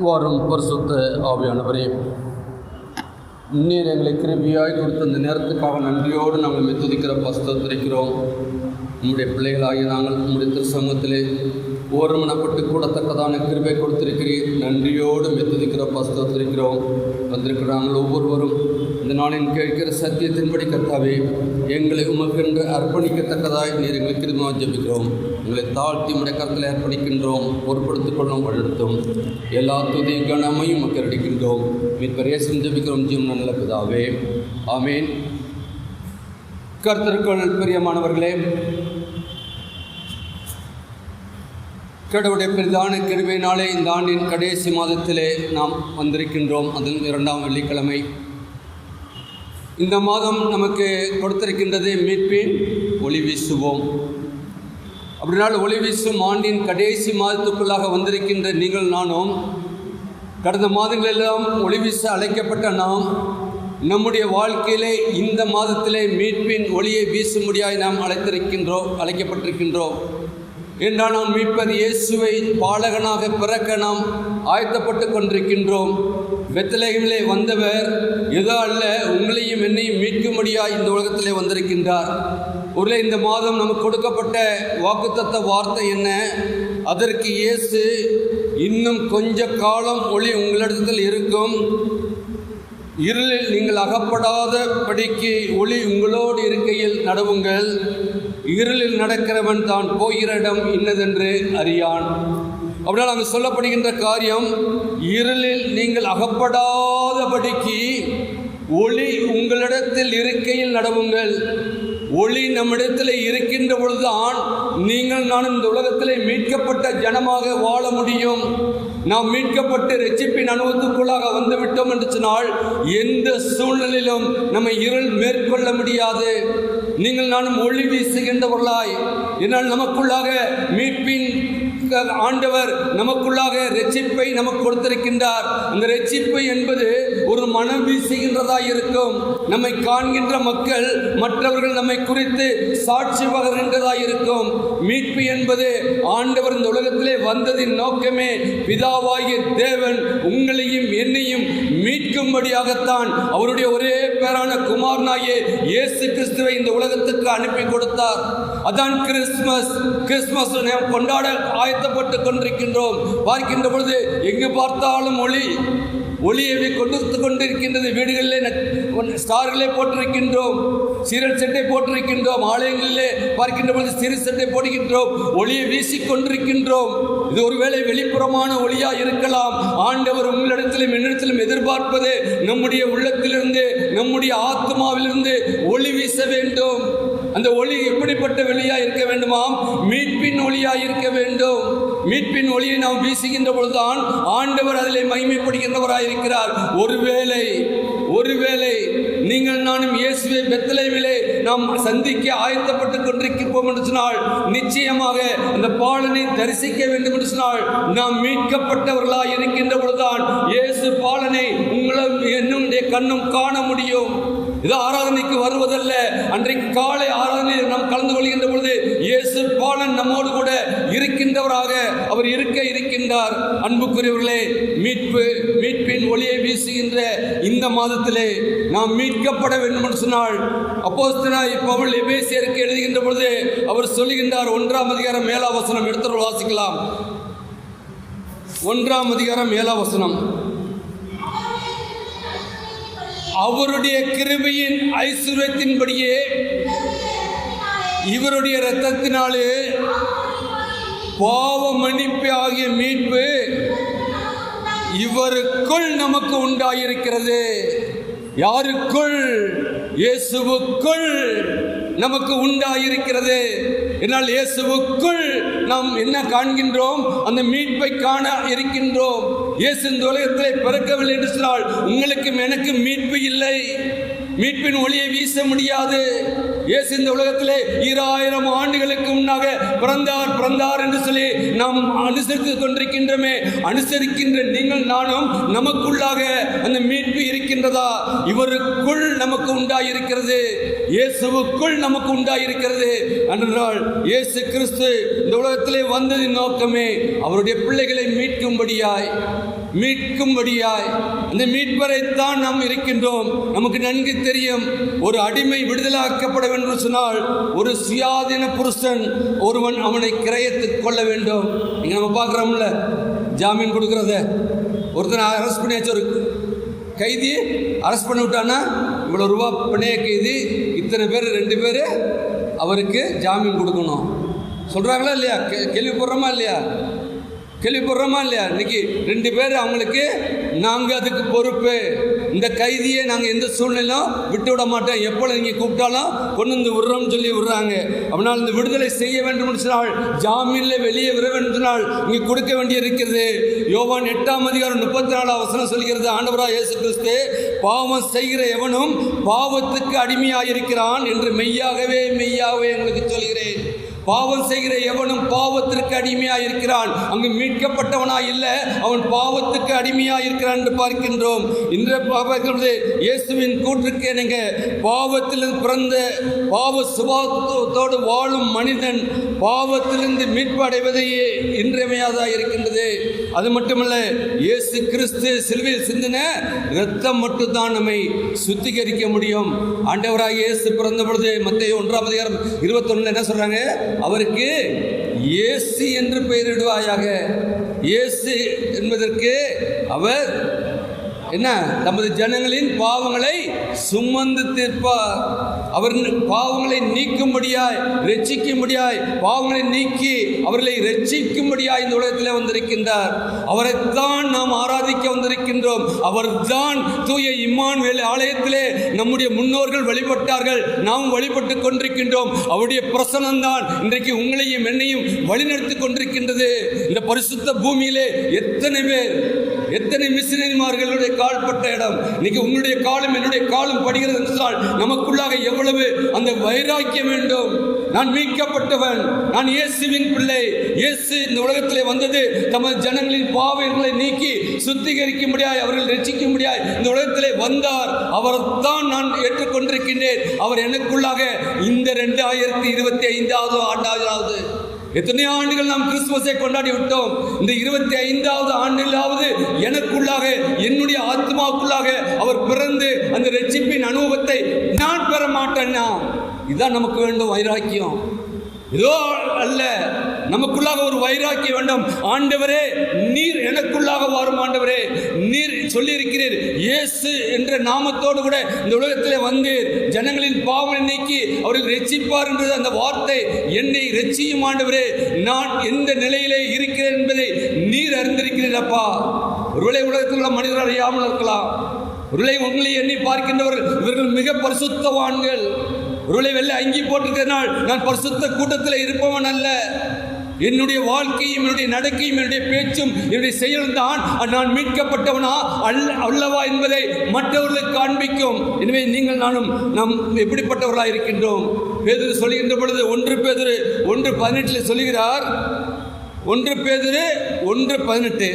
வாரும் பரிசுத்த ஆவியானவரே, நீர் எங்களை கிருபையாய் கொடுத்த இந்த நேரத்துக்காக நன்றியோடு நாங்கள் துதிக்கிற பஸ்தரிக்கிறோம். நம்முடைய பிள்ளைகளாகி நாங்கள் நம்முடைய திருசமூகத்திலே ஓரமனப்பட்டு கூடத்தக்கதான கிருபை கொடுத்திருக்கிறீர். நன்றியோடு துதிக்கிற பஸ்தரிக்கிறோம். வந்திருக்கிற நாங்கள் ஒவ்வொருவரும் இந்த நாளின் கேட்கிற சத்தியத்தின்படி கர்த்தாவே எங்களை உமக்கென்று அர்ப்பணிக்கத்தக்கதாய் நீர் எங்களை கிருபையாக ஜெபிக்கிறோம். எங்களை தாழ்த்தி உடைய கருத்தில் அர்ப்பணிக்கின்றோம். பொறுப்படுத்திக் கொள்ளும் வழிநடத்தும் எல்லா துதி கனமையும் மக்கள் அடிக்கின்றோம். மீட்பர் இயேசுவின் ஜெபிக்கிறோம் ஜீவன் நல்ல பிதாவே, ஆமேன். கர்த்தருக்குள் பிரியமானவர்களே, கடவுளுடைய பிரதான கிருபையினாலே இந்த ஆண்டின் கடைசி மாதத்திலே நாம் வந்திருக்கின்றோம். அதில் 2ஆம் வெள்ளிக்கிழமை. இந்த மாதம் நமக்கு கொடுத்திருக்கின்றது மீட்பின் ஒளி வீசுவோம். அப்படினால் ஒளி வீசும் ஆண்டின் கடைசி மாதத்துக்குள்ளாக வந்திருக்கின்ற நீங்கள் நானும் கடந்த மாதங்களெல்லாம் ஒளி வீச அழைக்கப்பட்ட நாம் நம்முடைய வாழ்க்கையிலே இந்த மாதத்திலே மீட்பின் ஒளியை வீசும்படியாய் நாம் அழைக்கப்பட்டிருக்கின்றோம். என்றால் நாம் மீட்பது இயேசுவை பாலகனாக பிறக்க நாம் ஆயத்தப்பட்டு கொண்டிருக்கின்றோம். பெத்லகேமிலே வந்தவர் ஏதோ அல்ல, உங்களையும் என்னையும் மீட்கும்படியாய் இந்த உலகத்திலே வந்திருக்கின்றார். ஒருவேளை இந்த மாதம் நமக்கு கொடுக்கப்பட்ட வாக்குத்தத்த வார்த்தை என்ன? அதற்கு இயேசு இன்னும் கொஞ்ச காலம் ஒளி உங்களிடத்தில் இருக்கும், இருளில் நீங்கள் அகப்படாத படிக்கு ஒளி உங்களோடு இருக்கையில் நடவுங்கள், இருளில் நடக்கிறவன் தான் போகிற இடம் இன்னதென்று அறியான். அப்படினால் அங்கு சொல்லப்படுகின்ற காரியம், இருளில் நீங்கள் அகப்படாதபடிக்கு ஒளி உங்களிடத்தில் இருக்கையில் நடவுங்கள். ஒளி நம்மிடத்தில் இருக்கின்ற பொழுதுதான் நீங்கள் நான் இந்த உலகத்திலே மீட்கப்பட்ட ஜனமாக வாழ முடியும். நாம் மீட்கப்பட்டு இரட்சிப்பின் அனுபவத்துக்குள்ளாக வந்துவிட்டோம் என்று சொன்னால் எந்த சூழ்நிலையிலும் நம்மை இருள் மேற்கொள்ள முடியாது. நீங்கள் நானும் ஒளி வீசுகின்றவர்களாய், என்னால் நமக்குள்ளாக மீட்பின் ஆண்டவர் நமக்குள்ளாக இரட்சிப்பை நமக்கு கொடுத்திருக்கின்றார். அந்த இரட்சிப்பு என்பது ஒரு மனம் வீசுகின்றதாய் இருக்கும். நம்மை காண்கின்ற மக்கள் மற்றவர்கள் நம்மை குறித்து சாட்சி பகர்கின்றதாய் இருக்கும். மீட்பு என்பது ஆண்டவர் இந்த உலகத்திலே வந்ததின் நோக்கமே பிதாவாகிய தேவன் உங்களையும் என்னையும் மீட்கும்படியாகத்தான் அவருடைய ஒரே பேரான குமாரனாகிய இயேசு கிறிஸ்துவை இந்த உலகத்துக்கு அனுப்பி கொடுத்தார். அதான் கிறிஸ்துமஸ் நாம் கொண்டாட ஆயத்தப்பட்டு கொண்டிருக்கின்றோம். பார்க்கின்ற பொழுது எங்கு பார்த்தாலும் ஒளியை கொடுத்து கொண்டிருக்கின்றது. வீடுகளிலே ஸ்டார்களே போட்டிருக்கின்றோம், சீரியல் செட்டை போட்டிருக்கின்றோம், ஆலயங்களிலே பார்க்கின்ற பொழுது சிறு செட்டை போடுகின்றோம், ஒளியை வீசிக்கொண்டிருக்கின்றோம். இது ஒருவேளை வெளிப்புறமான ஒளியா இருக்கலாம். ஆண்டவர் உங்களிடத்திலும் என்னிடத்திலும் எதிர்பார்ப்பது நம்முடைய உள்ளத்திலிருந்து, நம்முடைய ஆத்மாவிலிருந்து ஒளி வீச வேண்டும். அந்த ஒளி எப்படிப்பட்ட ஒளியா இருக்க வேண்டுமாம்? மீட்பின் ஒளியா இருக்க வேண்டும். மீட்பின் ஒளியை நாம் வீசுகின்ற பொழுதுதான் ஆண்டவர் அதிலே மகிமைப்படுகின்றவராயிருக்கிறார். ஒருவேளை நீங்கள் நானும் இயேசுவை பெத்லகேமிலே நாம் சந்திக்க ஆயத்தப்பட்டு கொண்டிருக்கிறோம் என்று சொன்னால், நிச்சயமாக அந்த பாலனை தரிசிக்க வேண்டும் என்று சொன்னால், நாம் மீட்கப்பட்டவர்களாய் இருக்கின்ற பொழுதுதான் இயேசு பாலனை உங்களும் என்னுடைய கண்ணும் காண முடியும். இது ஆராதனைக்கு வருவதல்ல, அன்றைக்கு காலை ஆராதனையில் நாம் கலந்து கொள்கின்ற பொழுது இயேசு பாலன் நம்மோடு கூட இருக்கின்றவராக அவர் இருக்கின்றார். அன்புக்குரியவர்களே, மீட்பின் ஒளியை வீசுகின்ற இந்த மாதத்திலே நாம் மீட்கப்பட வேண்டும் என்று சொன்னால், அப்போஸ்தலனாகிய பவுல் எபேசியருக்கு எழுதுகின்ற பொழுது அவர் சொல்லுகின்றார். 1ஆம் அதிகாரம் 7ஆம் வசனம் எடுத்து வாசிக்கலாம். 1ஆம் அதிகாரம் 7ஆம் வசனம். அவருடைய கிருபையின் ஐஸ்வர்யத்தின்படியே இவருடைய இரத்தத்தினாலே பாவ மன்னிப்பு ஆகிய மீட்பு இவருக்குள் நமக்கு உண்டாயிருக்கிறது. யாருக்குள்? இயேசுவுக்குள் நமக்கு உண்டாயிருக்கிறது. என்னால் இயேசுவுக்குள் நாம் என்ன காண்கின்றோம்? அந்த மீட்பை காண இருக்கின்றோம். இயேசு இந்த உலகத்திலே பிறக்கவில்லை என்று சொன்னால் உங்களுக்கும் எனக்கும் மீட்பு இல்லை. மீட்பின் ஒளியை வீச முடியாது. இயேசு இந்த உலகத்திலே 2000 ஆண்டுகளுக்கு முன்னாக பிறந்தார் என்று சொல்லி நாம் அனுசரித்து கொண்டிருக்கின்றோமே. அனுசரிக்கின்ற நீங்கள் நானும் நமக்குள்ளாக அந்த மீட்பு இருக்கின்றதா? இவருக்குள் நமக்கு உண்டாயிருக்கிறது, இயேசுவுக்குள் நமக்கு உண்டாயிருக்கிறது. என்றால் இயேசு கிறிஸ்து இந்த உலகத்திலே வந்ததின் நோக்கமே அவருடைய பிள்ளைகளை மீட்கும்படியாய். அந்த மீட்பரைத்தான் நாம் இருக்கின்றோம். நமக்கு நன்கு தெரியும், ஒரு அடிமை விடுதலாக்கப்பட வேண்டும் என்று சொன்னால் ஒரு சுயாதீன புருஷன் ஒருவன் அவனை கிரயத்துக் கொள்ள வேண்டும். இங்க நம்ம பார்க்குறோம்ல, ஜாமீன் கொடுக்கறத, ஒருத்தனை அரெஸ்ட் பண்ணியாச்சு, ஒரு கைதி அரெஸ்ட் பண்ணி விட்டான்னா இவ்வளோ ரூபா பிணைய கைதி, இத்தனை பேர் 2 பேர் அவருக்கு ஜாமீன் கொடுக்கணும் சொல்கிறாங்களா இல்லையா? கேள்விப்படுறோமா இல்லையா? இன்னைக்கு 2 பேர் அவங்களுக்கு, நாங்கள் அதுக்கு பொறுப்பு. இந்த கைதியை நாங்கள் எந்த சூழ்நிலையும் விட்டு விட மாட்டோம், எப்போ நீங்கள் கூப்பிட்டாலும் கொண்டு வந்து விடுறோம்னு சொல்லி விடுறாங்க. அப்படினால் இந்த விடுதலை செய்ய வேண்டும் என்று சொன்னால், ஜாமீனில் வெளியே வர வேண்டும் என்று சொன்னால் இங்கே கொடுக்க வேண்டிய இருக்கிறது. யோவான் 8:34 சொல்கிறது, ஆண்டவராக இயேசு கிறிஸ்து, பாவம் செய்கிற எவனும் பாவத்துக்கு அடிமையாயிருக்கிறான் என்று மெய்யாகவே எங்களுக்கு சொல்கிறேன். பாவம் செய்கிற எவனும் பாவத்திற்கு அடிமையாக இருக்கிறான். அங்கு மீட்கப்பட்டவனாய் இல்லை, அவன் பாவத்துக்கு அடிமையாக இருக்கிறான் என்று பார்க்கின்றோம். இன்றைய இயேசுவின் கூற்றுக்கு நீங்க, பாவத்திலிருந்து பிறந்த பாவ சுபாவத்தோடு வாழும் மனிதன் பாவத்திலிருந்து மீட்பு அடைவதையே இன்றியமையாததாக இருக்கின்றது. அது மட்டுமல்ல, இயேசு கிறிஸ்து சிலுவையில் சிந்தின இரத்தம் மட்டும்தான் நம்மை சுத்திகரிக்க முடியும். ஆண்டவராக இயேசு பிறந்த பொழுது மத்தேயு 1:21 என்ன சொல்றாங்க? அவருக்கு இயேசு என்று பெயரிடுவாயாக. இயேசு என்பதற்கு அவர் என்ன, நமது ஜனங்களின் பாவங்களை சுமந்து தீர்ப்பார். அவர் பாவங்களை நீக்கும்படியாய், ரட்சிக்கும்படியாய், பாவங்களை நீக்கி அவர்களை ரட்சிக்கும்படியாய் இந்த உலகத்தில் வந்திருக்கின்றார். அவரைத்தான் நாம் ஆராதிக்க வந்திருக்கின்றோம். அவர்தான் தூய இம்மானுவேல் ஆலயத்திலே நம்முடைய முன்னோர்கள் வழிபட்டார்கள், நாம் வழிபட்டு கொண்டிருக்கின்றோம். அவருடைய பிரசனம்தான் இன்றைக்கு உங்களையும் என்னையும் வழிநடத்தி கொண்டிருக்கின்றது. இந்த பரிசுத்த பூமியிலே எத்தனை மிஷனரிமார்களுடைய கால்பட்ட இடம். இன்னைக்கு உன்னுடைய காலம் என்னுடைய காலம் படுகிறது என்றால் நமக்குள்ளாக எவ்வளவு அந்த வைராக்கியம் வேண்டும். நான் மீட்கப்பட்டவன், நான் இயேசுவின் பிள்ளை. இயேசு இந்த உலகத்திலே வந்தது தமது ஜனங்களின் பாவங்களை நீக்கி சுத்திகரிக்கும்படியாய், அவர்கள் ரட்சிக்கும்படியாய் இந்த உலகத்திலே வந்தார். அவரைத்தான் நான் ஏற்றுக்கொண்டிருக்கின்றேன். அவர் எனக்குள்ளாக இந்த 2025 ஆண்டாவது. எத்தனையோ ஆண்டுகள் நாம் கிறிஸ்துமஸை கொண்டாடி விட்டோம். இந்த 25வது ஆண்டிலாவது எனக்குள்ளாக, என்னுடைய ஆத்மாவுக்குள்ளாக அவர் பிறந்து அந்த ரட்சிப்பின் அனுபவத்தை நான் பெற மாட்டேன்னா, இதுதான் நமக்கு வேண்டும் வைராக்கியம். ஏதோ அல்ல, நமக்குள்ளாக ஒரு வைராக்கியம் வேண்டும். ஆண்டவரே, நீர் எனக்குள்ளாக வாரும். ஆண்டவரே, நீர் சொல்லியிருக்கிறீர், இயேசு என்ற நாமத்தோடு கூட இந்த உலகத்தில் வந்து ஜனங்களின் பாவங்களை நீக்கி அவர்கள் ரட்சிப்பார் என்றது அந்த வார்த்தை. என்னை ரட்சியும் ஆண்டவரே, நான் எந்த நிலையிலே இருக்கிறேன் என்பதை நீர் அறிந்திருக்கிறீரப்பா. ஒருவேளை உலகத்தில் உள்ள மனிதர்கள் அறியாமல் இருக்கலாம். ஒருவேளை உங்களை எண்ணி பார்க்கின்றவர்கள் இவர்கள் மிக பரிசுத்தவான்கள். ஒருவேளை வெள்ளை அங்கி போட்டிருக்கிறதுனால் நான் பரிசுத்த கூட்டத்தில் இருப்பவன் அல்ல. என்னுடைய வாழ்க்கையும் என்னுடைய நடக்கையும் என்னுடைய பேச்சும் என்னுடைய செயலும் தான் நான் மீட்கப்பட்டவனா அல்லவா என்பதை மற்றவர்களுக்கு காண்பிக்கும். எனவே நீங்கள் நானும் நாம் எப்படிப்பட்டவர்களாக இருக்கின்றோம்? பேதுரு சொல்லுகின்ற பொழுது 1 பேதுரு 1:18 சொல்லுகிறார். 1 பேதுரு 1:18,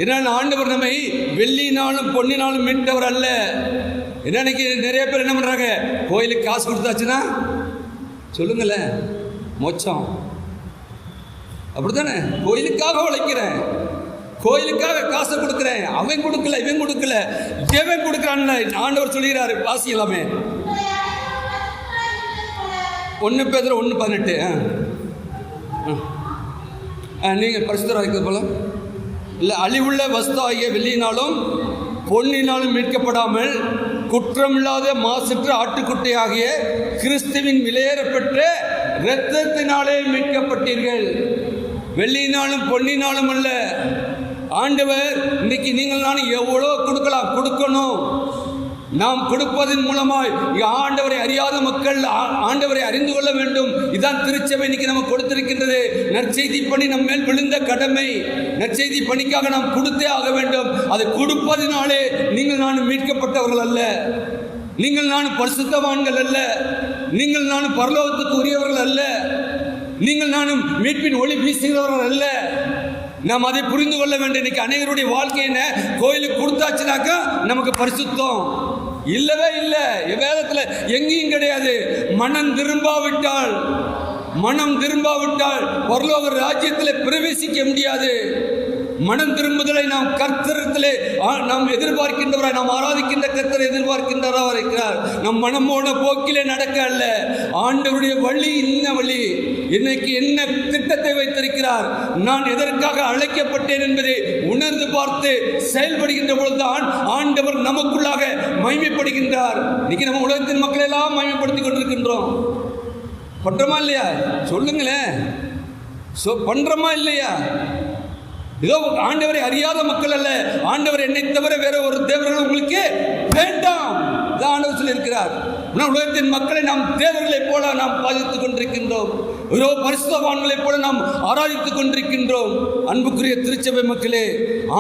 ஏன்னா ஆண்டவர் நம்மை வெள்ளினாலும் பொன்னினாலும் மீட்டவர் அல்ல. இன்னைக்கு நிறைய பேர் என்ன பண்றாங்க? கோயிலுக்கு காசு கொடுத்தாச்சுன்னா சொல்லுங்களேன், மோட்சம். அப்படித்தானே? கோயிலுக்காக உழைக்கிறேன், கோயிலுக்காக காசை கொடுக்கிறேன், அவன் கொடுக்கல, இவன் கொடுக்கல, எவன் கொடுக்கிறான்ல ஆண்டவர் சொல்லுகிறாரு. வாசி எல்லாமே 1 பேதுரு 1:18. நீங்கள் பரிசுத்தராக இருக்கிறது போல இல்லை, அழிவுள்ள வஸ்து ஆகிய வெள்ளியினாலும் பொன்னினாலும் மீட்கப்படாமல் குற்றமில்லாத மாசற்ற ஆட்டுக்குட்டியாகிய கிறிஸ்துவின் விலையேறப்பெற்ற இரத்தத்தினாலே மீட்கப்பட்டீர்கள். வெள்ளியினாலும் பொன்னினாலும் அல்ல. ஆண்டவர் இன்னைக்கு நீங்கள் நானும் எவ்வளோ கொடுக்கலாம், கொடுக்கணும். நாம் கொடுப்பதன் மூலமாய் ஆண்டவரை அறியாத மக்கள் ஆண்டவரை அறிந்து கொள்ள வேண்டும். இதான் திருச்சபை இன்னைக்கு நம்ம கொடுத்திருக்கின்றது. நற்செய்தி பணி நம்ம மேல் விழுந்த கடமை. நற்செய்தி பணிக்காக நாம் கொடுத்தே ஆக வேண்டும். அதை கொடுப்பதினாலே நீங்கள் நானும் மீட்கப்பட்டவர்கள் அல்ல, நீங்கள் நானும் பரிசுத்தவான்கள் அல்ல, நீங்கள் நானும் பரலோகத்துக்கு உரியவர்கள் அல்ல, நீங்கள் நானும் மீட்பின் ஒளி வீசுகிறவர்கள் அல்ல. நாம் அதை புரிந்து கொள்ள வேண்டும். இன்னைக்கு அநேகருடைய வாழ்க்கை என்ன, கோயிலுக்கு கொடுத்தாச்சுனாக்கா நமக்கு பரிசுத்தம் இல்லவே இல்லை. வேதத்தில் எங்கேயும் கிடையாது. மனம் திரும்பாவிட்டால் பரலோக ராஜ்யத்தில் பிரவேசிக்க முடியாது. மனம் திரும்புதலை நாம் கர்த்தரிடத்திலே நாம் எதிர்பார்க்கின்றவராய், நாம் ஆராதிக்கின்ற கர்த்தரை எதிர்பார்க்கின்றவராக இருக்கிறார். நம் மனமோட போக்கிலே நடக்க அல்ல. ஆண்டவருடைய வழி என்ன வழி, இன்னைக்கு என்ன திட்டத்தை வைத்திருக்கிறார், நான் எதற்காக அழைக்கப்பட்டேன் என்பதை உணர்ந்து பார்த்து செயல்படுகின்ற பொழுதுதான் ஆண்டவர் நமக்குள்ளாக மகிமைப்படுகின்றார். இன்னைக்கு நம்ம உலகத்தின் மக்களை எல்லாம் மகிமைப்படுத்திக் கொண்டிருக்கின்றோம். பண்றோமா இல்லையா? சொல்லுங்களேன், பண்றோமா இல்லையா? இதோ ஆண்டவரை அறியாத மக்கள் அல்ல, ஆண்டவர் என்னை தவிர வேற ஒரு தேவர்கள் உங்களுக்கு வேண்டாம் ஆண்டவர் சொல்லியிருக்கிறார். உலகத்தின் மக்களை நாம் தேவர்களைப் போல நாம் பாதித்துக் கொண்டிருக்கின்றோம், பரிசுத்தவான்களைப் போல நாம் ஆராதித்துக் கொண்டிருக்கின்றோம். அன்புக்குரிய திருச்சபை மக்களே,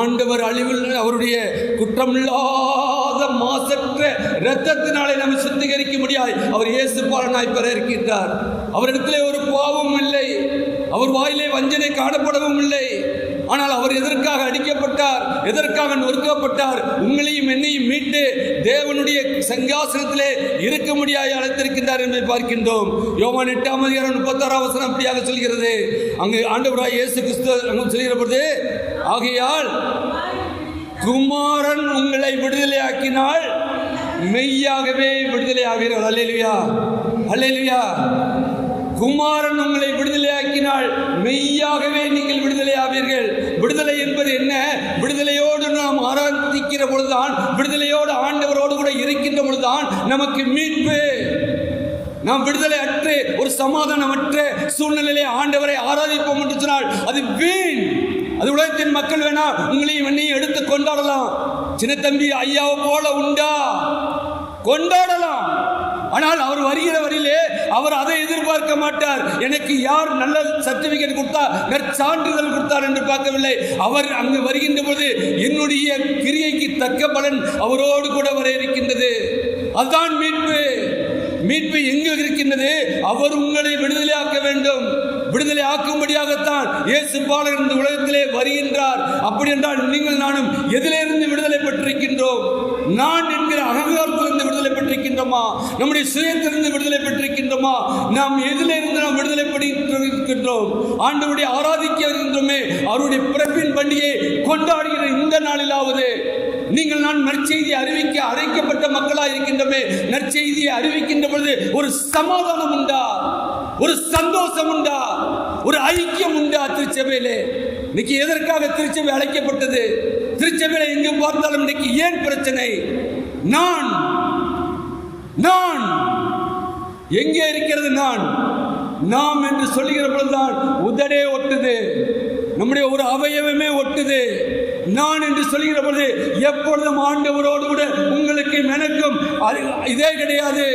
ஆண்டவர் அழிவில் அவருடைய குற்றமில்லாத மாசற்ற இரத்தத்தினாலே நம்மை சுத்திகரிக்க முடியாது. அவர் இயேசு பாலனாய் பெற இருக்கின்றார். அவரிடத்திலே ஒரு பாவம் இல்லை, அவர் வாயிலே வஞ்சனை காணப்படவும் இல்லை. ஆனால் அவர் எதற்காக அடிக்கப்பட்டார், எதற்காக நொறுக்கப்பட்டார்? உங்களையும் என்னையும் மீட்டு தேவனுடைய சிங்காசனத்திலே இருக்க முடியாது அழைத்திருக்கின்றார் என்பதை பார்க்கின்றோம். யோவான் 8:36 அப்படியாக சொல்கிறது. அங்கு ஆண்டவராய் இயேசு கிறிஸ்து சொல்கிற பொழுது, ஆகையால் குமாரன் உங்களை விடுதலையாக்கினால் மெய்யாகவே விடுதலை ஆவீர்கள். அல்லேலூயா, அல்லேலூயா. குமாரன் உங்களை விடுதலையாக்கினால் மெய்யாகவே நீங்கள் விடுதலை ஆவீர்கள். விடுதலை என்பது என்ன? விடுதலையோடு நாம் ஆராதிக்கிற பொழுதுதான், விடுதலையோடு ஆண்டவரோடு கூட இருக்கின்ற பொழுதுதான் நமக்கு மீட்பு. நாம் விடுதலை அற்று ஒரு சமாதானமற்ற சூழ்நிலையிலே ஆண்டவரை ஆராதிப்போம் என்று சொன்னால் அது வீண். அது உலகத்தின் மக்கள் வேணா உங்களையும் என்னையும் எடுத்து கொண்டாடலாம். சின்ன தம்பி ஐயாவை போல உண்டா, கொண்டாடலாம். ஆனால் அவர் வருகிற வரையிலே அவர் அதை எதிர்பார்க்க மாட்டார். எனக்கு யார் நல்ல சர்டிபிகேட் கொடுத்தார், நற்சான்றிதழ் கொடுத்தார் என்று பார்க்கவில்லை. அவர் அங்கு வருகின்ற பொழுது என்னுடைய கிரியைக்கு தக்க பலன் அவரோடு கூட வர இருக்கின்றது. அதுதான் மீட்பு. மீட்பு எங்கு இருக்கின்றது? அவர் உங்களை விடுதலையாக்க வேண்டும். விடுதலை ஆக்கும்படியாகத்தான் இயேசு பாலர் இந்த உலகத்திலே வருகின்றார். அப்படி என்றால் நீங்கள் நானும் எதிலிருந்து விடுதலை பெற்றிருக்கின்றோம்? நான் என்கிற அகங்காரத்திலிருந்து விடுதலை பெற்றிருக்கின்றோமா? நம்முடைய சுயத்திலிருந்து விடுதலை பெற்றிருக்கின்றோமா? நாம் எதிலிருந்து நாம் விடுதலை பெற்றிருக்கின்றோம்? ஆண்டவருடைய ஆராதிக்க இருக்கின்றோமே, அவருடைய பிறப்பின் பண்டிகையை கொண்டாடுகிற இந்த நாளிலாவது நீங்கள் நான் நற்செய்தியை அறிவிக்க அழைக்கப்பட்ட மக்களாக இருக்கின்றமே, நற்செய்தியை அறிவிக்கின்ற பொழுது ஒரு சமாதானம் உண்டா, ஒரு சந்தோஷம் உண்டா, ஒரு ஐக்கியம் உண்டா? திருச்சபையிலே இன்னைக்கு எதற்காக திருச்சபை அழைக்கப்பட்டது? திருச்சபையில எங்கு பார்த்தாலும் இன்னைக்கு ஏன் பிரச்சனை? நான் நான் எங்கே இருக்கிறது? நாம் என்று சொல்லுகிற பொழுதுதான் உதடே ஒட்டுது, நம்முடைய ஒரு அவயவமே ஒட்டுது. நான் என்று சொல்லுகிற பொழுது எப்பொழுதும் ஆண்டவரோடு கூட உங்களுக்கு எனக்கும் இதே கிடையாது.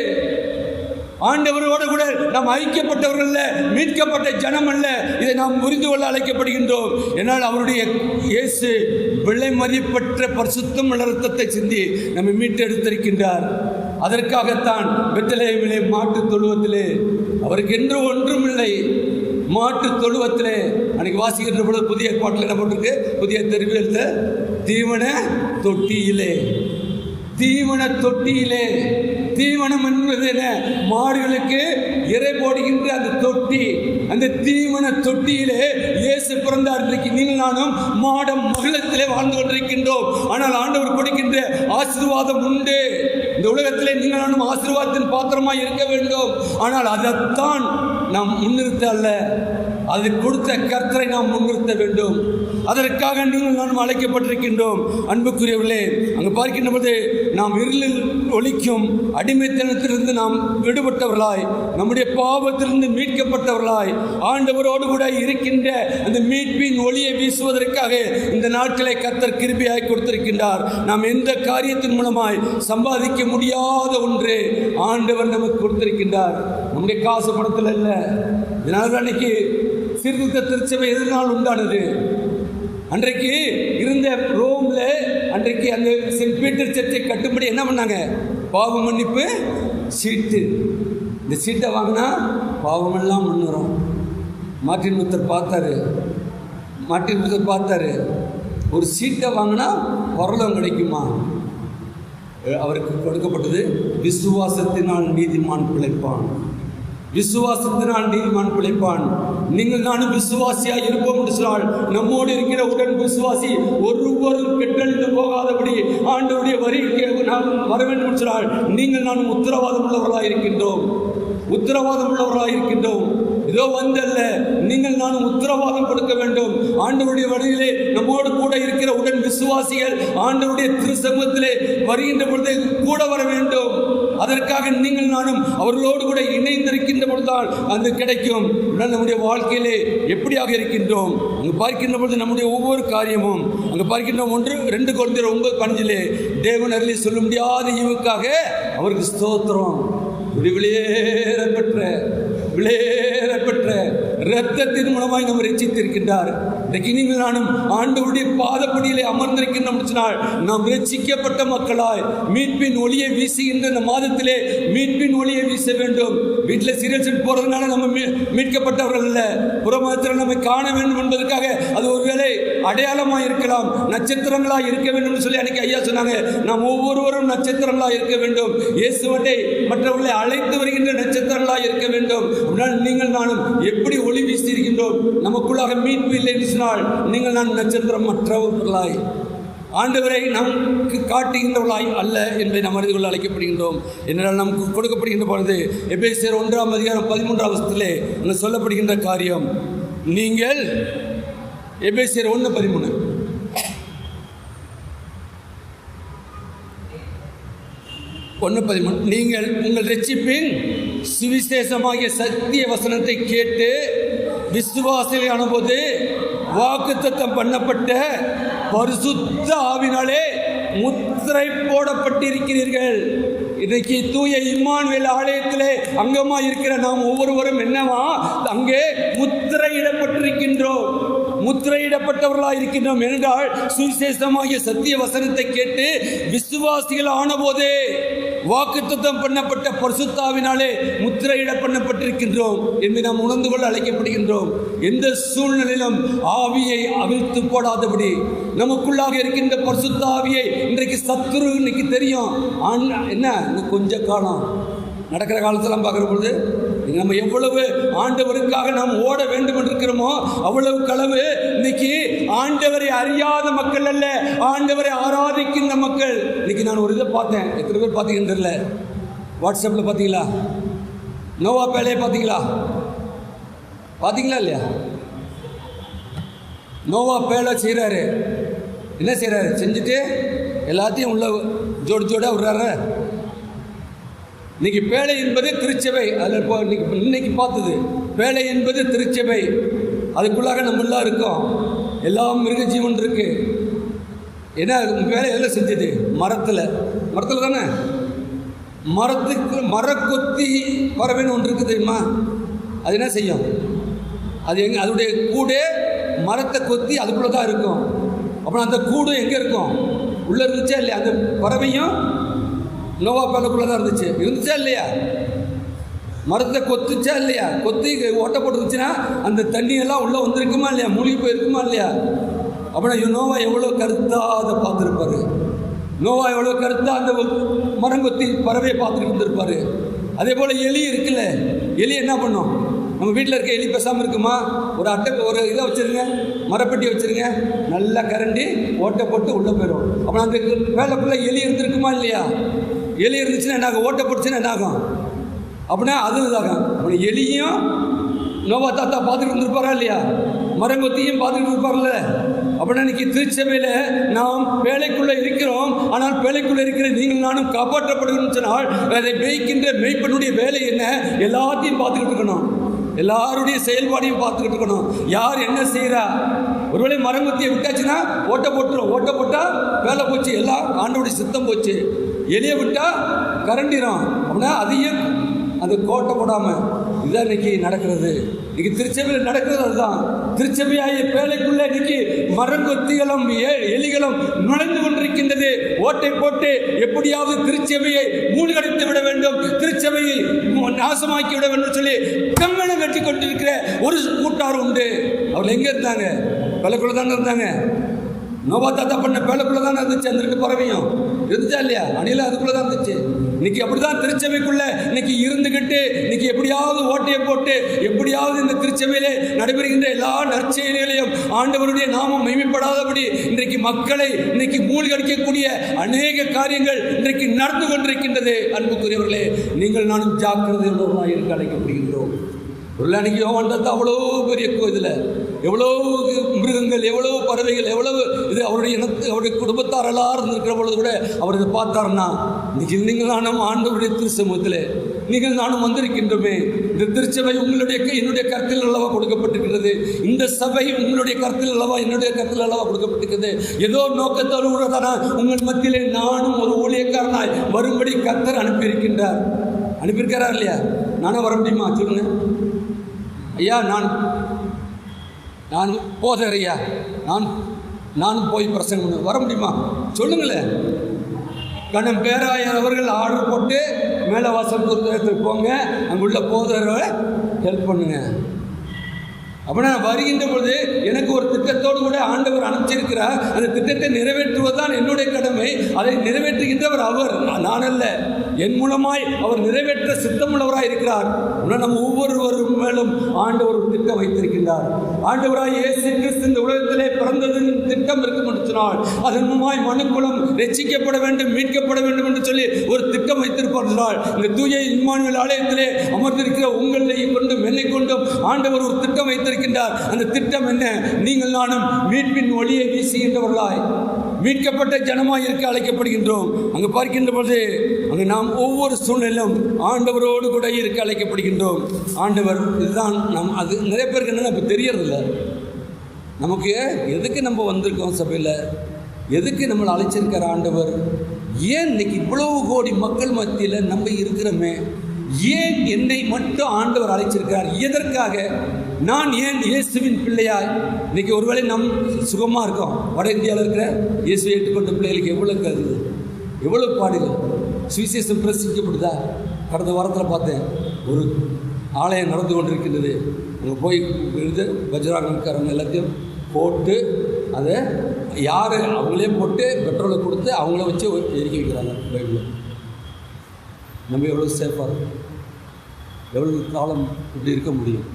ஆண்டவரோடு கூட நாம் ஐக்கியப்பட்டவர்கள் அல்ல, மீட்கப்பட்ட ஜனம் அல்ல. இதை நாம் புரிந்து கொள்ள அழைக்கப்படுகின்றோம். என்னால் அவருடைய இயேசு விலை மதிப்பற்ற பரிசுத்தம் உள்ள இரத்தத்தை சிந்தி நம்மை மீட்டெடுத்திருக்கின்றார். அதற்காகத்தான் பெத்லகேமிலே மாட்டு தொழுவத்திலே, அவருக்கு என்று ஒன்றும் இல்லை, மாட்டு தொழுவத்திலே அன்னைக்கு வாசிக்கின்ற பொழுது புதிய பாட்டில் என்ன போட்டிருக்கு? புதிய தெருவில் தீவன தொட்டியிலே, தீவன தொட்டியிலே. தீவனம் என்பது என்ன? மாடுகளுக்கு இறை போடுகின்ற அந்த தொட்டி, அந்த தீவன தொட்டியிலே இயேசு பிறந்தார். இன்றைக்கு நீங்கள் நானும் மாடம் மகிழத்திலே வாழ்ந்து கொண்டிருக்கின்றோம். ஆனால் ஆண்டவர் கொடுக்கின்ற ஆசீர்வாதம் உண்டு. இந்த உலகத்திலே நீங்கள் நானும் ஆசீர்வாதத்தின் பாத்திரமாய் இருக்க வேண்டும். ஆனால் அதைத்தான் நாம் முன்னிறுத்த அல்ல, அது கொடுத்த கர்த்தரை நாம் முன்னிறுத்த வேண்டும். அதற்காக நீங்கள் நானும் அழைக்கப்பட்டிருக்கின்றோம். அன்புக்குரியவர்களே, அங்கு பார்க்கின்ற போது நாம் இருளில் ஒளிக்கும் அடிமைத்தனத்திலிருந்து நாம் விடுபட்டவர்களாய், நம்முடைய பாவத்திலிருந்து மீட்கப்பட்டவர்களாய், ஆண்டவரோடு கூட இருக்கின்ற அந்த மீட்பின் ஒளியை வீசுவதற்காக இந்த நாட்களை கர்த்தர் கிருபையாய் கொடுத்திருக்கின்றார். நாம் எந்த காரியத்தின் மூலமாய் சம்பாதிக்க முடியாத ஒன்று ஆண்டவர் நமக்கு கொடுத்திருக்கின்றார். நம்முடைய காசு பணத்தில் அல்ல. இதனால அன்னைக்கு சீர்திருத்த திருச்சபை எதிர்நாள் உண்டானது. அன்றைக்கு இருந்த ரோம்ல அன்றைக்கு அந்த சென்ட் பீட்டர் சர்ச்சை கட்டும்படி என்ன பண்ணாங்க? பாவ மன்னிப்பு சீட்டு. இந்த சீட்டை வாங்கினா பாவமெல்லாம் முன்னுறோம். மார்ட்டின் லூத்தர் பார்த்தாரு, ஒரு சீட்டை வாங்கினா பரலோகம் கிடைக்குமா? அவருக்கு கொடுக்கப்பட்டது விசுவாசத்தினால் நீதிமான் பிழைப்பான். விசுவாசத்தினால் நீதிமான் பிழைப்பான். நீங்கள் நானும் விசுவாசியாக இருப்போம் என்று சொன்னால் நம்மோடு இருக்கிற உடன் விசுவாசி ஒருவரும் கெட்டழிந்து போகாதபடி ஆண்டவருடைய வரிக்கு நாம் வர வேண்டும் என்று சொன்னால் நீங்கள் நானும் உத்தரவாதம் உள்ளவர்களாக இருக்கின்றோம். இதோ வந்தல்ல, நீங்கள் நானும் உத்தரவாதம் கொடுக்க வேண்டும். ஆண்டவருடைய வழியிலே நம்மோடு கூட இருக்கிற உடன் விசுவாசிகள் ஆண்டவருடைய திருசமூகத்திலே வருகின்ற பொழுது கூட வர வேண்டும். அதற்காக நீங்கள் நானும் அவர்களோடு கூட இணைந்திருக்கின்ற பொழுதுதான் அது கிடைக்கும். நம்முடைய வாழ்க்கையிலே எப்படியாக இருக்கின்றோம் அங்கு பார்க்கின்ற பொழுது நம்முடைய ஒவ்வொரு காரியமும் அங்கு பார்க்கின்றோம். 1-2 கொரிந்தியர் 9:15 தேவன் அருளி சொல்ல முடியாத ஈவுக்காக அவருக்கு ஸ்தோத்திரம். விளையேறப்பெற்ற இரத்தத்தின் மூலமாய் நம்ம ரட்சித்திருக்கின்றார். இன்றைக்கு நீங்கள் நானும் ஆண்டவருடைய பாதப்படியிலே அமர்ந்திருக்கின்றோம். நாம் ரட்சிக்கப்பட்ட மக்களாய் மீட்பின் ஒளியை வீசுகின்ற இந்த மாதத்திலே மீட்பின் ஒளியை வீச வேண்டும். வீட்டில் சீரியல் செட் போறதுனால நம்ம மீட்கப்பட்டவர்கள் அல்ல. புறமதத்தில் நம்மை காண வேண்டும் என்பதற்காக அது ஒருவேளை அடையாளமாக இருக்கலாம், நட்சத்திரங்களாக இருக்க வேண்டும் சொல்லி அன்னைக்கு ஐயா சொன்னாங்க. நாம் ஒவ்வொருவரும் நட்சத்திரங்களாக இருக்க வேண்டும். இயேசுவட்டை மற்றவர்களை அழைத்து வருகின்ற நட்சத்திரங்களாக இருக்க வேண்டும். அப்படினால் நீங்கள் நானும் எப்படி ஒளி வீசியிருக்கின்றோம். நமக்குள்ளாக மீட்பு இல்லை என்று சொன்னால் நீங்கள் நான் நட்சத்திரம் மற்றவர்களாய் ஆண்டவரை நமக்கு காட்டுகின்றவர்களாய் அல்ல என்பதை நாம் அறிந்து கொள்ள அழைக்கப்படுகின்றோம். என்றால் நமக்கு கொடுக்கப்படுகின்ற பொழுது எபேசியர் 1:13 அங்கு சொல்லப்படுகின்ற காரியம், நீங்கள் எபேசியர் 1:13 நீங்கள் உங்கள் ரட்சிப்பின் சுவிசேஷமாகிய சத்திய வசனத்தை கேட்டு விசுவாசியான போது வாக்குத்தத்தம் பண்ணப்பட்ட பரிசுத்த ஆவினாலே முத்திரை போடப்பட்டிருக்கிறீர்கள். இன்றைக்கு தூய இம்மானுவேல் ஆலயத்திலே அங்கமாக இருக்கிற நாம் ஒவ்வொருவரும் என்னவா அங்கே முத்திரையிடப்பட்டவர்களாக இருக்கின்றோம். என்றால் சுவிசேஷமாகிய சத்திய வசனத்தை கேட்டு விசுவாசிகள் ஆன போதே வாக்குத்தத்தம் பண்ணப்பட்ட பரிசுத்தாவினாலே முத்திரையிட பண்ணப்பட்டிருக்கின்றோம் என்று நாம் உணர்ந்து கொள்ள அழைக்கப்படுகின்றோம். எந்த சூழ்நிலையிலும் ஆவியை அவிழ்த்து போடாதபடி நமக்குள்ளாக இருக்கின்ற பரிசுத்த ஆவியை இன்றைக்கு சத்துரு இன்னைக்கு தெரியும். என்ன இன்னும் கொஞ்ச காலம் நடக்கிற காலத்தெல்லாம் பார்க்குற பொழுது நம்ம எவ்வளவு ஆண்டவருக்காக நாம் ஓட வேண்டும் என்று இருக்கிறோமோ அவ்வளவு களவு இன்னைக்கு ஆண்டவரை அறியாத மக்கள் அல்ல, ஆண்டவரை ஆராதிக்கின்ற மக்கள். இன்னைக்கு நான் ஒரு இதை பார்த்தேன், எத்தனை பேர் பார்த்தீங்கன்னு தெரியல, வாட்ஸ்அப்பில் பார்த்தீங்களா? நோவா பேழையை பார்த்தீங்களா இல்லையா? நோவா பேழை செய்கிறாரு. என்ன செய்கிறாரு? செஞ்சுட்டு எல்லாத்தையும் உள்ள ஜோடாக விடுறாரு. இன்னைக்கு பேழை என்பது திருச்சபை. அதில் இன்னைக்கு பார்த்தது பேழை என்பது திருச்சபை. அதுக்குள்ளாக நம்மளாம் இருக்கோம். எல்லாம் மிருக ஜீவன் இருக்கு. ஏன்னா வேலை எதில் செஞ்சது? மரத்தில் தானே. மரக்கொத்தி பறவைன்னு ஒன்று இருக்குது தெரியுமா? அது என்ன செய்யும்? அது அதோடைய கூடு மரத்தை கொத்தி அதுக்குள்ளே தான் இருக்கும். அப்புறம் அந்த கூடு எங்கே இருக்கும்? உள்ளே இருந்துச்சா இல்லையா? அந்த பறவையும் நோவா பேழைக்குள்ளே தான் இருந்துச்சா இல்லையா? மரத்தை கொத்துச்சா இல்லையா? கொத்தி ஓட்ட போட்டுருந்துச்சுன்னா அந்த தண்ணியெல்லாம் உள்ளே வந்திருக்குமா இல்லையா? மூழ்கி போயிருக்குமா இல்லையா? அப்படின்னா நோவா எவ்வளோ கருத்தாக அதை பார்த்துருப்பாரு. நோவா எவ்வளோ கருத்தாக அந்த மரங்கொத்தி பறவையை பார்த்துட்டு இருந்திருப்பாரு. அதே போல் எலி இருக்குல்ல, எலி என்ன பண்ணும்? நம்ம வீட்டில் இருக்க எலி பேசாமல் இருக்குமா? ஒரு இதை வச்சுருங்க, மரப்பெட்டி வச்சுருங்க, நல்லா கரண்டி ஓட்டை போட்டு உள்ளே போயிடும். அப்புறம் அந்த வேலைக்குள்ளே எலி இருந்திருக்குமா இல்லையா? எலி இருந்துச்சுன்னா என்னாகும்? ஓட்டை போட்டுச்சுன்னா என்னாகும்? அப்படின்னா அது இதாகும். அப்புறம் எலியும் நோவா தாத்தா பார்த்துட்டு இருந்திருப்பாரா இல்லையா? மரங்கொத்தியும் பார்த்துக்கிட்டு இருப்பார்ல. அப்படின்னா இன்னைக்கு திருச்சபையில் நாம் வேலைக்குள்ளே இருக்கிறோம். ஆனால் வேலைக்குள்ளே இருக்கிற நீங்கள் நானும் காப்பாற்றப்படுகிறோம்னு சொன்னால் அதை மேய்க்கின்ற மேய்ப்பனுடைய வேலை என்ன? எல்லாத்தையும் பார்த்துக்கிட்டு இருக்கணும். எல்லாருடைய செயல்பாடையும் பார்த்துக்கிட்டு இருக்கணும். யார் என்ன செய்கிறா? ஒருவேளை மரங்கொத்தியை விட்டாச்சுன்னா ஓட்டை போட்டுரும். ஓட்டை போட்டால் வேலை போச்சு, எல்லாம் ஆண்டோடைய சித்தம் போச்சு. எலியை விட்டால் கரண்டிடும். அப்படின்னா அதையும் அந்த கோட்டை போடாமல் இதுதான் இன்னைக்கு நடக்கிறது. இன்னைக்கு திருச்சபையில் நடக்கிறது அதுதான். திருச்சபையாகிய பேழைக்குள்ளே இன்னைக்கு மரங்கொத்திகளும் எலிகளும் நுழைந்து கொண்டிருக்கின்றது. ஓட்டை போட்டு எப்படியாவது திருச்சபையை மூழ்கடித்து விட வேண்டும், திருச்சபையை நாசமாக்கி விட வேண்டும் சொல்லி கங்கணம் கட்டி கொண்டிருக்கிற ஒரு கூட்டார் உண்டு. அவர்கள் எங்கே இருந்தாங்க? பேழைக்குள்ளே தானே இருந்தாங்க. நோவா தாத்தா பண்ண பேலக்குள்ளே தான் இருந்துச்சு அந்த 2 பறவையும். இருந்துச்சா இல்லையா? அணில அதுக்குள்ளே தான் இருந்துச்சு. இன்னைக்கு அப்படி தான் திருச்சபைக்குள்ளே இன்னைக்கு இருந்துக்கிட்டு இன்னைக்கு எப்படியாவது ஓட்டையை போட்டு எப்படியாவது இந்த திருச்சபையிலே நடைபெறுகின்ற எல்லா நற்செயல்களையும் ஆண்டவருடைய நாமம் மகிமைப்படாதபடி இன்றைக்கு மக்களை இன்னைக்கு மூழ்கடிக்கக்கூடிய அநேக காரியங்கள் இன்றைக்கு நடந்து கொண்டிருக்கின்றது. அன்புக்குரியவர்களே, நீங்கள் நானும் ஜாக்கிரதை உள்ளவர்களாக இருக்க அழைக்கப்படுகின்றோம். ஒரு அன்னைக்கு யோவான் தாத்தா அவ்வளோ பெரிய இதில் எவ்வளோ மிருகங்கள், எவ்வளோ பறவைகள், எவ்வளவு இது அவருடைய அவருடைய குடும்பத்தார் எல்லாரும் இருந்திருக்கிற பொழுது கூட அவர் இதை பார்த்தாருன்னா, இன்னைக்கு நீங்கள் நானும் ஆண்டவருடைய திருச்சமூகத்தில் நீங்கள் நானும் வந்திருக்கின்றோமே. இந்த திருச்சபை உங்களுடைய என்னுடைய கருத்தில் அல்லவா கொடுக்கப்பட்டிருக்கிறது. இந்த சபை உங்களுடைய கருத்தில் அல்லவா என்னுடைய கருத்தில் அல்லவா கொடுக்கப்பட்டிருக்கிறது. ஏதோ நோக்கத்தோடு கூட தானே உங்கள் மத்தியிலே நானும் ஒரு ஊழியக்காரனாய் வரும்படி கர்த்தர் அனுப்பியிருக்கிறார் இல்லையா? நானும் வர முடியுமா? சொல்லுங்க ஐயா. நான் போதர் ஐயா, நானும் போய் பிரசங்கம் பண்ண வர முடியுமா? சொல்லுங்களேன். கண்ணன் பேராயர் அவர்கள் ஆர்டர் போட்டு மேலே வாசல் தூரத்துக்கு போங்க, அங்குள்ள போதரை ஹெல்ப் பண்ணுங்க. அப்போ நான் வருகின்ற பொழுது எனக்கு ஒரு திட்டத்தோடு கூட ஆண்டவர் அனுப்பிச்சிருக்கிறார். அந்த திட்டத்தை நிறைவேற்றுவதுதான் என்னுடைய கடமை. அதை நிறைவேற்றுகின்றவர் அவர், நான் அல்ல. என் மூலமாய் அவர் நிறைவேற்ற சித்தமுள்ளவராக இருக்கிறார். நம்ம ஒவ்வொருவரும் மேலும் ஆண்டவர் ஒரு திட்டம் வைத்திருக்கின்றார். ஆண்டவராய் இயேசு கிறிஸ்து இந்த உலகத்திலே பிறந்ததின் திட்டம் இருக்கும் என்று சொன்னால் அதன் மூலமாய் மனுக்குலம் ரட்சிக்கப்பட வேண்டும், மீட்கப்பட வேண்டும் என்று சொல்லி ஒரு திட்டம் வைத்திருப்பார்கள். இந்த தூய இம்மானுவேல் ஆலயத்திலே அமர்ந்திருக்கிற உங்களையும் கொண்டும் என்னை கொண்டும் ஆண்டவர் ஒரு திட்டம் வைத்திருக்கின்றார். அந்த திட்டம் என்ன? நீங்கள் நானும் மீட்பின் ஒளியை வீசுகின்றவர்களாய் மீட்கப்பட்ட ஜனமாய் இருக்க அழைக்கப்படுகின்றோம். அங்கு பார்க்கின்ற பொழுது அங்கு நாம் ஒவ்வொரு சூழ்நிலையிலும் ஆண்டவரோடு கூட இருக்க அழைக்கப்படுகின்றோம். ஆண்டவர் இதுதான் அது நிறைய பேருக்கு என்னென்ன இப்போ தெரியறதில்ல. நமக்கு எதுக்கு நம்ம வந்திருக்கோம் சபையில், எதுக்கு நம்மளை அழைச்சிருக்கிற ஆண்டவர், ஏன் இன்னைக்கு இவ்வளவு கோடி மக்கள் மத்தியில் நம்ம இருக்கிறோமே, ஏன் என்னை மட்டும் ஆண்டவர் அழைச்சிருக்கிறார், எதற்காக, நான் ஏன் இயேசுவின் பிள்ளையாய் இன்னைக்கு ஒருவேளை நம் சுகமாக இருக்கோம். வட இந்தியாவில் இருக்கிற இயேசுவை ஏற்றுக்கொண்ட பிள்ளைகளுக்கு எவ்வளோ கருது, எவ்வளோ பாடுகள், சுவிசேஷம் பிரசிக்கப்படுதா. கடந்த வாரத்தில் பார்த்தேன், ஒரு ஆலயம் நடந்து கொண்டிருக்கின்றது. அங்கே போய் விழுது வஜ்ராங்கக்காரங்க எல்லாத்தையும் போட்டு அதை யார் அவங்களே போட்டு பெட்ரோலை கொடுத்து அவங்கள வச்சு எரிக்க வைக்கிறாங்க. பைபிளில் நம்ம எவ்வளோ சேஃபாக இருக்கும், எவ்வளோ காலம் இப்படி இருக்க முடியும்?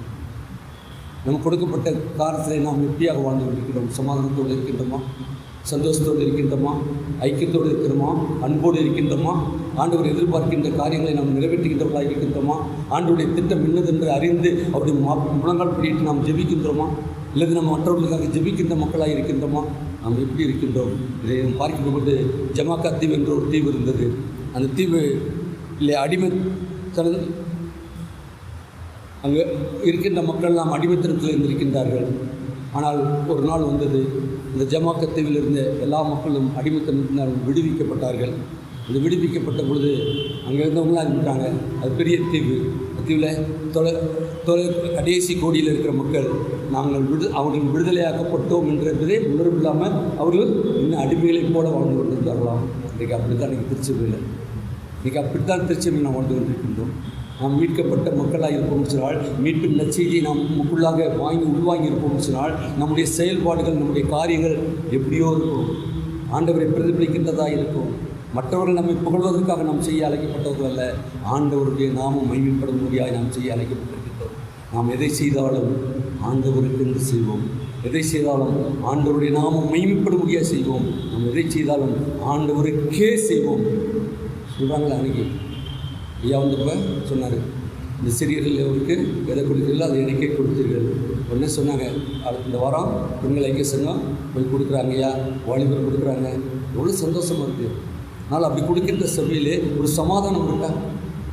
நம்ம கொடுக்கப்பட்ட காலத்தில் நாம் எப்படியாக வாழ்ந்து கொண்டிருக்கிறோம்? சமாதானத்தோடு இருக்கின்றோமா? சந்தோஷத்தோடு இருக்கின்றோமா? ஐக்கியத்தோடு இருக்கிறோமா? அன்போடு இருக்கின்றோமா? ஆண்டவர் எதிர்பார்க்கின்ற காரியங்களை நாம் நிறைவேற்றுகின்றவர்களாக இருக்கின்றோமா? ஆண்டவருடைய திட்டம் இன்னதென்று அறிந்து அவருடைய முழங்கால் பிடித்து நாம் ஜெபிக்கின்றோமா? இல்லது நம்ம மற்றவர்களுக்காக ஜெபிக்கின்ற மக்களாக இருக்கின்றோமா? நாம் எப்படி இருக்கின்றோம்? இதை பார்க்கின்ற பொழுது ஜமாக்கா தீவு என்ற ஒரு தீவு இருந்தது. அந்த தீவு இல்லை அடிமைத்தன, அங்கே இருக்கின்ற மக்கள் நாம் அடிமைத்தனத்தில் இருந்திருக்கின்றார்கள். ஆனால் ஒரு நாள் வந்தது, இந்த ஜமாக்கா தீவில் இருந்த எல்லா மக்களும் அடிமைத்தனத்தினால் விடுவிக்கப்பட்டார்கள். இந்த விடுவிக்கப்பட்ட பொழுது அங்கே இருந்தவங்களாம் இருந்துட்டாங்க. அது பெரிய தீவு. தீவில் கடைசி கோடியில் இருக்கிற மக்கள் அவர்கள் விடுதலையாக்கப்பட்டோம் என்றதை உணர்வில்லாமல் அவர்கள் இன்னும் அடிமைகளைப் போல வாழ்ந்து கொண்டிருந்தார்களாம். இன்றைக்கு அப்படித்தான் இன்றைக்கி திருச்சபையில், இன்றைக்கி அப்படித்தான் திருச்சபையில் நாம் வாழ்ந்து கொண்டிருக்கின்றோம். நாம் மீட்கப்பட்ட மக்களாக இருப்போம் சொன்னால், மீட்பின் நற்செய்தியை நாம் நமக்குள்ளாக உள்வாங்கி இருப்போம் சொன்னால், நம்முடைய செயல்பாடுகள், நம்முடைய காரியங்கள் எப்படியோ இருக்கும், ஆண்டவரை பிரதிபலிக்கின்றதாக இருக்கும். மற்றவர்கள் நம்மை புகழ்வதற்காக நாம் செய்ய அழைக்கப்பட்டவர்கள் அல்ல, ஆண்டவருடைய நாமம் மகிமைப்படும்படியாக நாம் செய்ய அழைக்கப்பட்டிருக்கின்றோம். நாம் எதை செய்தாலும் ஆண்டவருக்கு என்று செய்வோம், எதை செய்தாலும் ஆண்டவருடைய நாமம் மகிமைப்படும்படியாக செய்வோம். நாம் எதை செய்தாலும் ஆண்டவருக்கே செய்வோம். சொல்கிறாங்களே, அன்றைக்கி ஐயா வந்தப்போ சொன்னார், இந்த சிறியர்கள் அவருக்கு எதை கொடுக்குறீங்களோ அதை எனக்கே கொடுத்தீர்கள். உடனே சொன்னாங்க, இந்த வாரம் பெண்கள் ஐக்கிய சங்கம் போய் கொடுக்குறாங்க ஐயா, வாலிபர் கொடுக்குறாங்க. எவ்வளோ சந்தோஷமாக இருக்குது. அதனால் அப்படி கொடுக்கின்ற சபையிலே ஒரு சமாதானம் இருக்கா,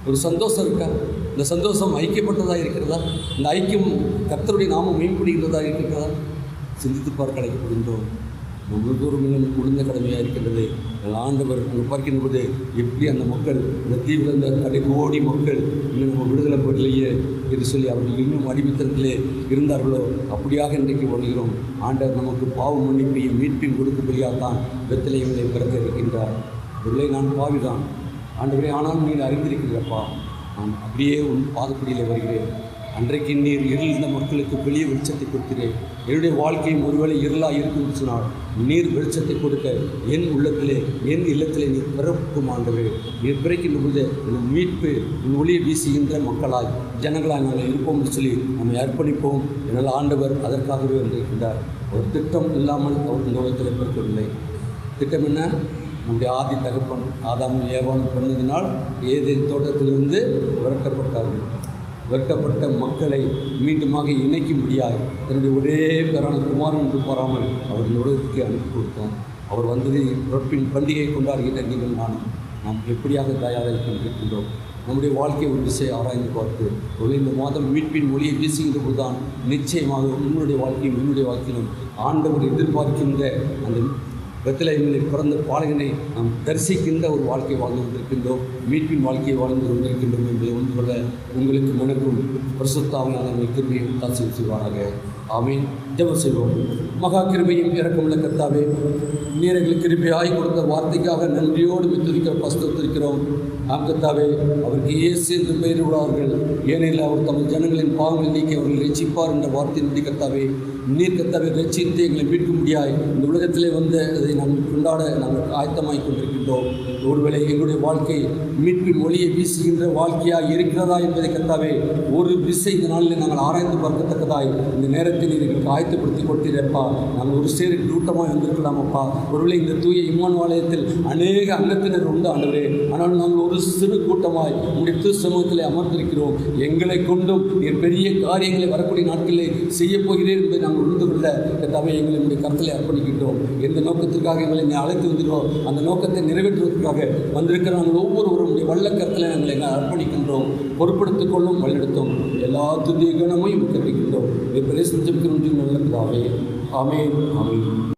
ஒரு சந்தோஷம் இருக்கா? இந்த சந்தோஷம் ஐக்கியப்பட்டதாக இருக்கிறதா? இந்த ஐக்கியம் கர்த்தருடைய நாமம் மேம்படுகின்றதாக இருக்கிறதா? சிந்தித்து பார்க்க அழைக்கப்படுகின்றோம். ஒவ்வொரு மேலும் குளிர்ந்த கடமையாக இருக்கின்றது. ஆண்டவர் அங்கே பார்க்கின்ற போது எப்படி அந்த மக்கள், அந்த தீவில் இருந்த கடைகோடி மக்கள் இன்னும் நம்ம விடுதலை பெறலையே என்று சொல்லி அவர்கள் இன்னும் அடிமைத்தனத்திலே இருந்தார்களோ, அப்படியாக இன்றைக்கு வருகிறோம். ஆண்டவர் நமக்கு பாவ மன்னிப்பையும் மீட்பையும் கொடுக்கும்படியாக தான் பெத்லகேமிலே பிறக்க இருக்கின்றார். ஒருவேளை நான் பாவிதான் ஆண்டவரே, ஆனாலும் நீங்கள் அறிந்திருக்கிறப்பா, நான் அப்படியே உன் பாதப்படியில் வருகிறேன். அன்றைக்கு நீர் இருந்த மக்களுக்கு பெரிய வெளிச்சத்தை கொடுக்கிறேன். என்னுடைய வாழ்க்கையும் ஒருவேளை இருளாக இருக்குன்னு சொன்னால் நீர் வெளிச்சத்தை கொடுக்க என் உள்ளத்திலே என் இல்லத்திலே நீர் பிறக்கும் ஆண்டவே. நீர் பிறக்கின்ற பொழுது என் மீட்பு என் ஒளியை வீசுகின்ற மக்களாய் ஜனங்களாய் நாங்கள் இருப்போம் என்று சொல்லி நம்மை அர்ப்பணிப்போம். என்னால் ஆண்டவர் அதற்காகவே வந்திருக்கின்றார். ஒரு திட்டம் இல்லாமல் அவர் இந்த உலகத்தில் பிறக்கவில்லை. திட்டம் என்ன? நம்முடைய ஆதி தகப்பன் ஆதாமும் ஏவாளும் பண்ணதினால் ஏதேன் தோட்டத்திலிருந்து விரட்டப்பட்ட மக்களை மீண்டுமாக இணைக்க முடியாது தன்னுடைய ஒரே பேரான குமாரன் என்று பாராமல் அவர் உலகத்துக்கு அனுப்பி கொடுத்தார். அவர் வந்தது பிறப்பின் பண்டிகை கொண்டாடுகின்ற நீங்கள் நாம் எப்படியாக தயாராக இருக்கின்றோம். நம்முடைய வாழ்க்கையை ஒரு விஷயம் ஆராய்ந்து பார்த்து ஒரு இந்த மாதம் மீட்பின் மொழியை வீசுகின்ற போதுதான் நிச்சயமாக உங்களுடைய வாழ்க்கையும் என்னுடைய வாழ்க்கையிலும் ஆண்டவர் எதிர்பார்க்கின்ற அந்த பெத்லகேமில் பிறந்த பாலகனை நாம் தரிசிக்கின்ற ஒரு வாழ்க்கை வாழ்ந்து வந்திருக்கின்றோம். மீட்பின் வாழ்க்கையை வாழ்ந்து கொண்டிருக்கின்றோம் என்பதை உணர்ந்து கொள்ள உங்களுக்கு மனக்கும் பரிசுத்த ஆவியானவருடைய கிருபையை தாட்சி செய்வாராக. ஆமீன். ஜெபம் செய்வோம். மகா கிருபையும் இரக்கமுள்ள கர்த்தாவே, நீர் எங்களுக்கு கிருபையாய் கொடுத்த வார்த்தைக்காக நன்றியோடு துதிக்கிறோம். ஆம் கர்த்தாவே, அவருக்கு இயேசு என்று பெயர் விடார்கள், ஏனெனில் அவர் தமது ஜனங்களின் பாவங்களை நீக்கி அவர்கள் ரட்சிப்பார் என்ற வார்த்தையின்படி கர்த்தாவே, நீர் கர்த்தாவே ரட்சித்து எங்களை மீட்க முடியாய் இந்த உலகத்திலே வந்து அதை நாங்கள் கொண்டாட நாங்கள் ஆயத்தமாகிக் கொண்டிருக்கின்றோம். ஒருவேளை எங்களுடைய வாழ்க்கை மீட்பின் ஒளியை வீசுகின்ற வாழ்க்கையாக இருக்கிறதா என்பதை கர்த்தாவே ஒரு விசை இந்த நாளில் நாங்கள் ஆராய்ந்து பார்க்கத்தக்கதாய் இந்த நேரத்தில் நீர் எங்களுக்கு ஆயத்தப்படுத்தி கொடுத்தீரப்பா. நாங்கள் ஒரு சேரி கூட்டமாக வந்திருக்கலாமப்பா. ஒருவேளை இந்த தூய இம்மானுவேல் அநேக அங்கத்தினர் உண்டு ஆண்டவரே, ஆனால் நாங்கள் ஒரு சிறு கூட்டமாய் உங்களுடைய சமூகத்தில் அமர்ந்திருக்கிறோம். எங்களை கொண்டும் நீர் பெரிய காரியங்களை வரக்கூடிய நாட்களில் செய்யப் போகிறேன் என்பதை நாங்கள் உணர்ந்து கொள்ள கர்த்தாவே எங்களை உங்களுடைய கருத்தில் அர்ப்பணிக்கின்றோம். எந்த நோக்கத்திற்காக எங்களை அழைத்து வந்துகிறோம் அந்த நோக்கத்தை நிறைவேற்றுவதற்காக வந்திருக்கிற நாங்கள் ஒவ்வொருவரும் வல்ல கருத்தில் எங்களை அர்ப்பணிக்கின்றோம். பொறுப்படுத்திக் கொள்ளும் வழிநடத்தும் எல்லா துதிய கணமையும் கற்பிக்கின்றோம். நல்ல பிதாவே. ஆமென். ஆமென்.